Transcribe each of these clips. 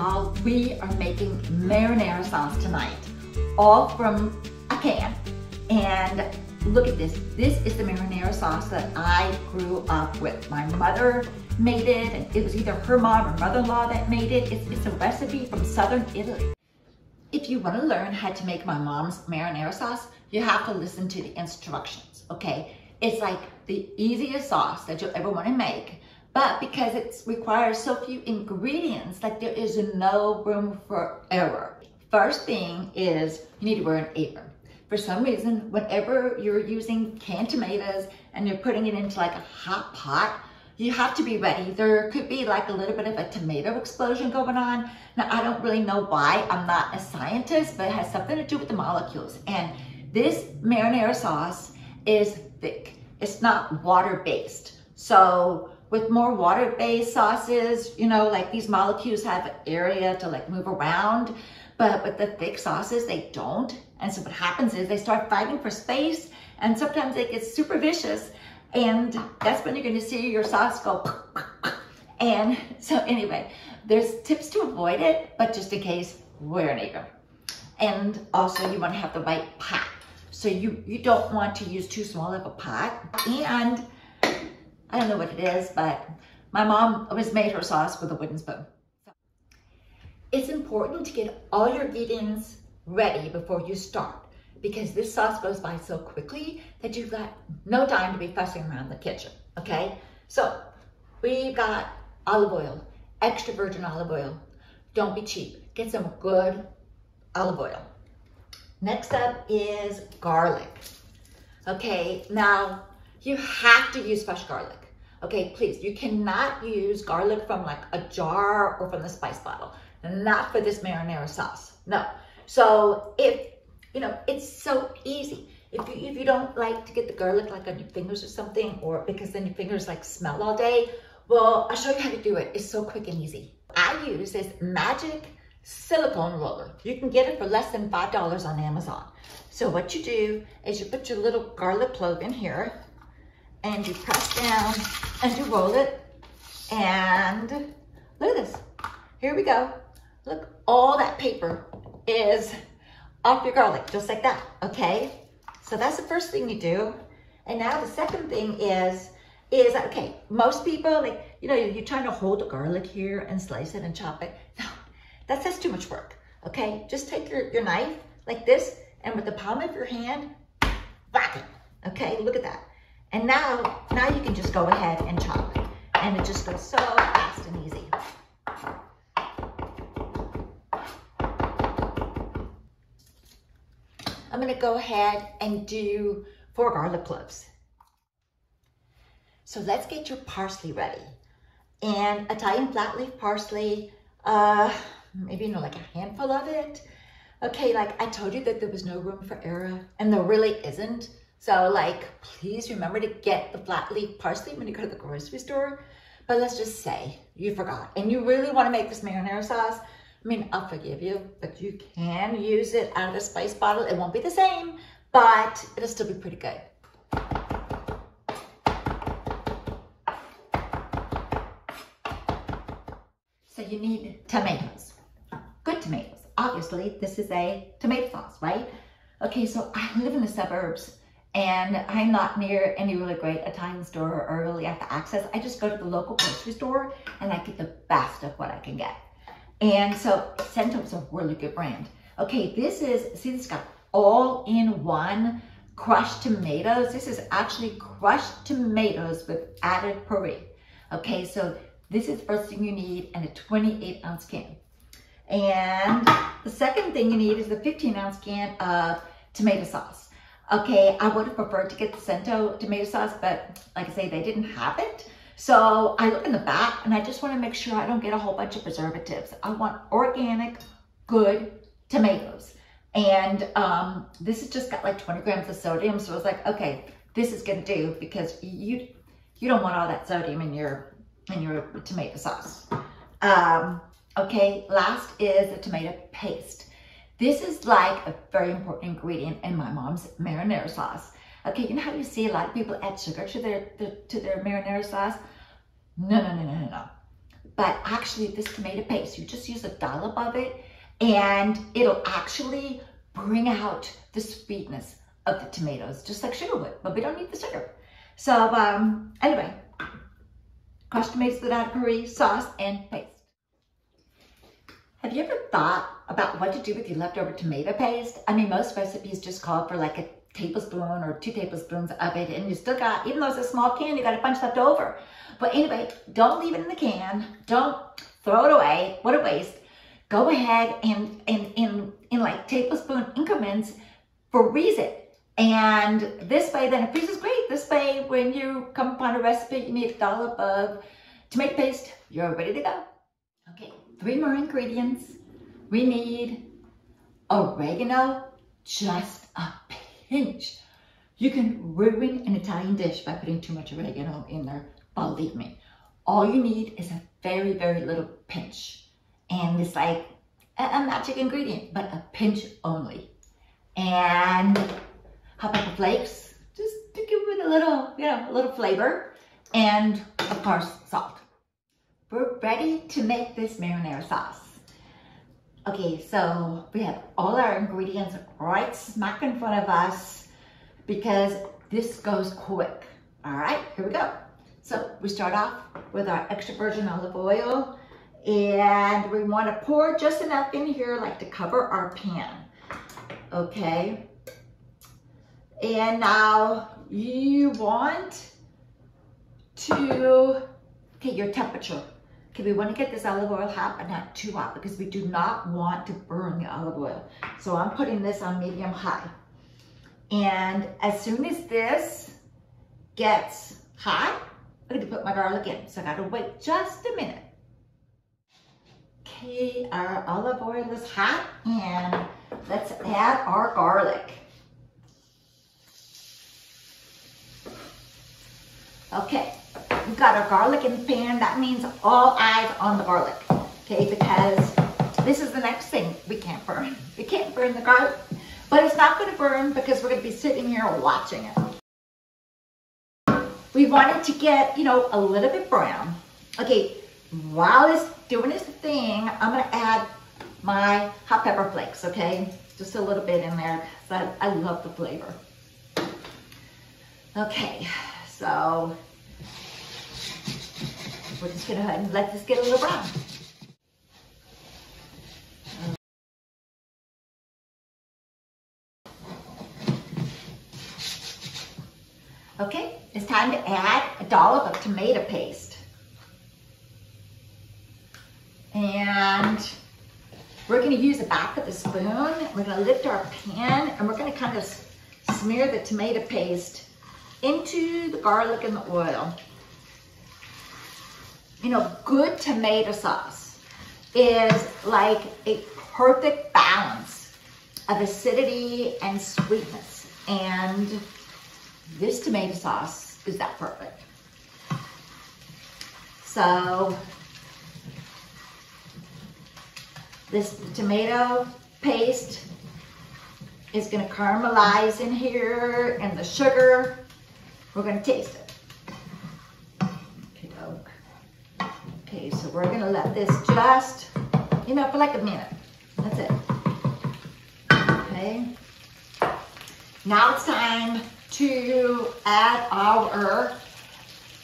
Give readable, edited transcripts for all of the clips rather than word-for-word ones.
y'all, we are making marinara sauce tonight, all from a can. And look at this. This is the marinara sauce that I grew up with. My mother made it, and it was either her mom or mother-in-law that made it. It's a recipe from Southern Italy. If you want to learn how to make my mom's marinara sauce, you have to listen to the instructions, okay? It's like the easiest sauce that you'll ever want to make, but because it requires so few ingredients, like there is no room for error. First thing is you need to wear an apron. For some reason, whenever you're using canned tomatoes and you're putting it into like a hot pot, you have to be ready. There could be like a little bit of a tomato explosion going on. Now, I don't really know why. I'm not a scientist, but it has something to do with the molecules. And this marinara sauce is thick. It's not water-based. So with more water-based sauces, you know, like these molecules have an area to like move around, but with the thick sauces, they don't. And so what happens is they start fighting for space, and sometimes it gets super vicious. And that's when you're gonna see your sauce go. And so anyway, there's tips to avoid it, but just in case, wear an apron. And also you wanna have the right pot. So you don't want to use too small of a pot. And I don't know what it is, but my mom always made her sauce with a wooden spoon. It's important to get all your ingredients ready before you start, because this sauce goes by so quickly that you've got no time to be fussing around the kitchen, okay? So we've got olive oil, extra virgin olive oil. Don't be cheap, get some good olive oil. Next up is garlic. Okay, now you have to use fresh garlic. Okay, please, you cannot use garlic from like a jar or from the spice bottle. Not for this marinara sauce, no. So if, you know, it's so easy. If you don't like to get the garlic like on your fingers or something, or because then your fingers like smell all day, well, I'll show you how to do it. It's so quick and easy. I use this magic silicone roller. You can get it for less than $5 on Amazon. So what you do is you put your little garlic clove in here, and you press down and you roll it, and look at this. Here we go. Look, all that paper is off your garlic, just like that, okay? So that's the first thing you do. And now the second thing is okay, most people, like, you know, you're trying to hold the garlic here and slice it and chop it. No, that's too much work, okay? Just take your knife like this, and with the palm of your hand, whack it, okay? Look at that. And now you can just go ahead and chop it. And it just goes so fast and easy. I'm gonna go ahead and do 4 garlic cloves. So let's get your parsley ready. And Italian flat leaf parsley, maybe, you know, like a handful of it. Okay, like I told you that there was no room for error, and there really isn't. So like, please remember to get the flat leaf parsley when you go to the grocery store. But let's just say you forgot, and you really wanna make this marinara sauce. I mean, I'll forgive you, but you can use it out of the spice bottle. It won't be the same, but it'll still be pretty good. So you need tomatoes, good tomatoes. Obviously, this is a tomato sauce, right? Okay, so I live in the suburbs, and I'm not near any really great Italian store or really have to access. I just go to the local grocery store, and I get the best of what I can get. And so Cento's a really good brand. Okay, this is, see, this got all-in-one crushed tomatoes. This is actually crushed tomatoes with added puree. Okay, so this is the first thing you need in a 28-ounce can. And the second thing you need is the 15-ounce can of tomato sauce. Okay, I would have preferred to get the Cento tomato sauce, but like I say, they didn't have it. So I look in the back, and I just want to make sure I don't get a whole bunch of preservatives. I want organic, good tomatoes. And this has just got like 20 grams of sodium. So I was like, okay, this is gonna do, because you don't want all that sodium in your tomato sauce. Okay, last is the tomato paste. This is like a very important ingredient in my mom's marinara sauce. Okay, you know how you see a lot of people add sugar to their marinara sauce? No. but actually this tomato paste, you just use a dollop of it and it'll actually bring out the sweetness of the tomatoes, just like sugar would, but we don't need the sugar. So anyway, crushed tomatoes without puree, sauce, and paste. Have you ever thought about what to do with your leftover tomato paste? I mean, most recipes just call for like a tablespoon or 2 tablespoons of it, and you still got, even though it's a small can, you got a bunch left over. But anyway, don't leave it in the can. Don't throw it away. What a waste. Go ahead and in like tablespoon increments, freeze it. And this way, then it freezes great. This way, when you come upon a recipe, you need a dollop of tomato paste, you're ready to go. Okay, 3 more ingredients. We need oregano, just a pinch. You can ruin an Italian dish by putting too much oregano in there, believe me. All you need is a very, very little pinch. And it's like a magic ingredient, but a pinch only. And hot pepper flakes, just to give it a little, a little flavor. And of course, salt. We're ready to make this marinara sauce. Okay, so we have all our ingredients right smack in front of us because this goes quick. All right, here we go. So we start off with our extra virgin olive oil, and we want to pour just enough in here like to cover our pan. Okay. And now you want to get your temperature. Okay, we want to get this olive oil hot, but not too hot because we do not want to burn the olive oil. So I'm putting this on medium high. And as soon as this gets hot, I'm going to put my garlic in. So I got to wait just a minute. Okay, our olive oil is hot, and let's add our garlic. Okay, we've got our garlic in the pan. That means all eyes on the garlic, okay, because this is the next thing we can't burn. We can't burn the garlic, but it's not going to burn because we're going to be sitting here watching it. We want it to get, a little bit brown. Okay, while it's doing its thing, I'm going to add my hot pepper flakes, okay? Just a little bit in there because I love the flavor. Okay, so we're just going to go ahead and let this get a little brown. Okay, it's time to add a dollop of tomato paste. And we're going to use the back of the spoon. We're going to lift our pan and we're going to kind of smear the tomato paste into the garlic and the oil. Good tomato sauce is like a perfect balance of acidity and sweetness. And this tomato sauce is that perfect. So this tomato paste is going to caramelize in here, and the sugar, we're going to taste it. Okay, so we're going to let this just, for like a minute. That's it. Okay. Now it's time to add our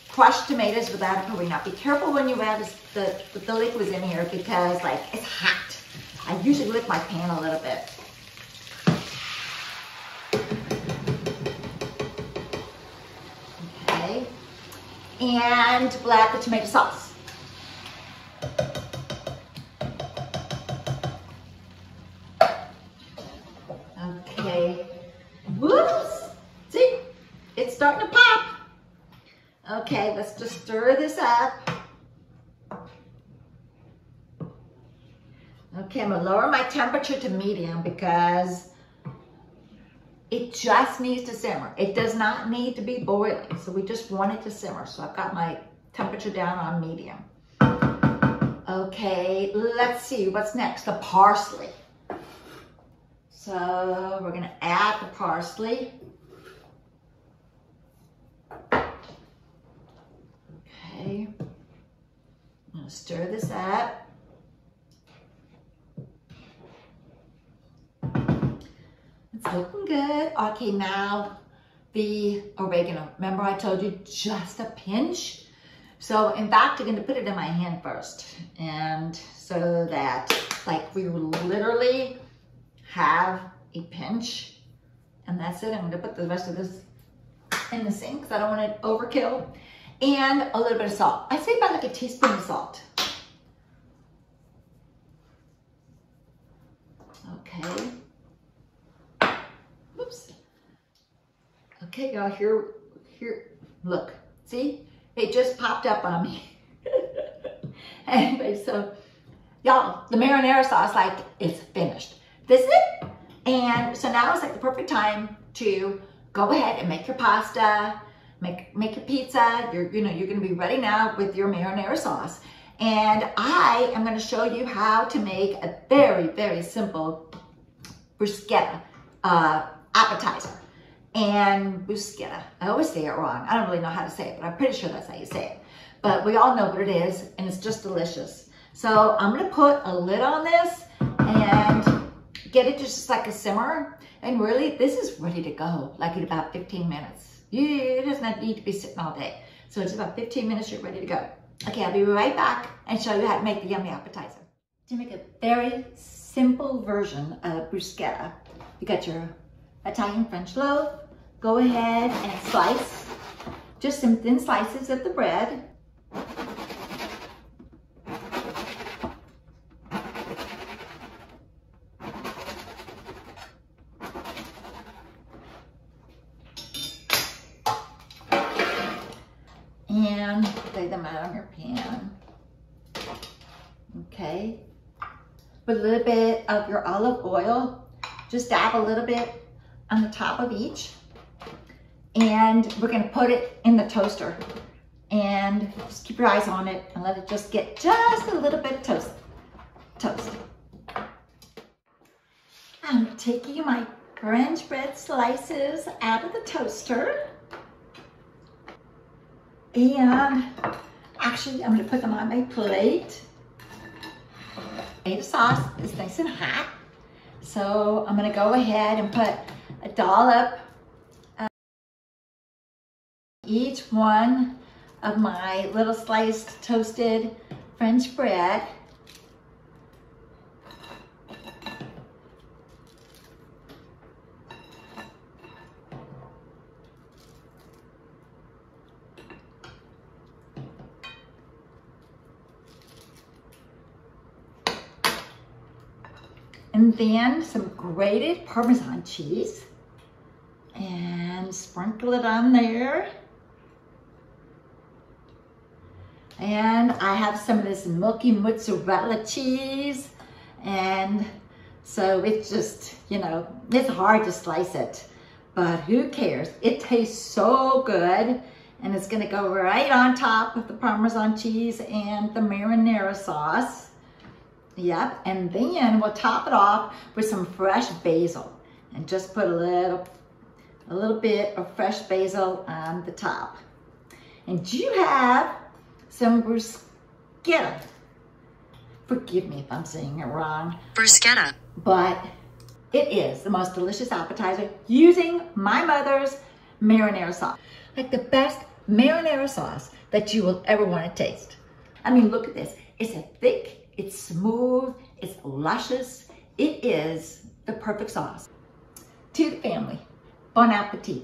crushed tomatoes without a puree. Now be careful when you add the liquids in here because it's hot. I usually lick my pan a little bit. Okay, and we'll add the tomato sauce. Okay, whoops, see, it's starting to pop. Okay, let's just stir this up. Okay, I'm gonna lower my temperature to medium because it just needs to simmer. It does not need to be boiling, so we just want it to simmer. So I've got my temperature down on medium. Okay, let's see, what's next? The parsley. So we're gonna add the parsley. Okay, I'm gonna stir this up. It's looking good. Okay, now the oregano. Remember I told you just a pinch? So in fact, I'm gonna put it in my hand first. And so that like we literally have a pinch, and that's it. I'm gonna put the rest of this in the sink because I don't want it overkill. And a little bit of salt. I say about like a teaspoon of salt. Okay. Oops. Okay, y'all, here, look, see? It just popped up on me. Anyway, so y'all, the marinara sauce, like, it's finished. This is it. And so now it's like the perfect time to go ahead and make your pasta, make your pizza. You're gonna be ready now with your marinara sauce. And I am gonna show you how to make a very, very simple bruschetta appetizer. And bruschetta, I always say it wrong. I don't really know how to say it, but I'm pretty sure that's how you say it. But we all know what it is, and it's just delicious. So I'm gonna put a lid on this and get it just like a simmer. And really, this is ready to go, like in about 15 minutes. It does not need to be sitting all day. So it's about 15 minutes, you're ready to go. Okay, I'll be right back and show you how to make the yummy appetizer. To make a very simple version of bruschetta, you got your Italian French loaf. Go ahead and slice just some thin slices of the bread. And lay them out on your pan. Okay. Put a little bit of your olive oil. Just dab a little bit on the top of each. And we're gonna put it in the toaster. And just keep your eyes on it and let it just get just a little bit toast. I'm taking my French bread slices out of the toaster. And actually, I'm gonna put them on my plate. Tomato sauce is nice and hot. So I'm gonna go ahead and put a dollop of each one of my little sliced toasted French bread. And then some grated Parmesan cheese and sprinkle it on there. And I have some of this milky mozzarella cheese. And so it's just, it's hard to slice it, but who cares? It tastes so good. And it's gonna go right on top of the Parmesan cheese and the marinara sauce. Yep, and then we'll top it off with some fresh basil and just put a little bit of fresh basil on the top. And you have some bruschetta. Forgive me if I'm saying it wrong. Bruschetta. But it is the most delicious appetizer using my mother's marinara sauce. Like the best marinara sauce that you will ever want to taste. I mean, look at this. It's a thick, it's smooth, it's luscious. It is the perfect sauce. To the family, bon appetit.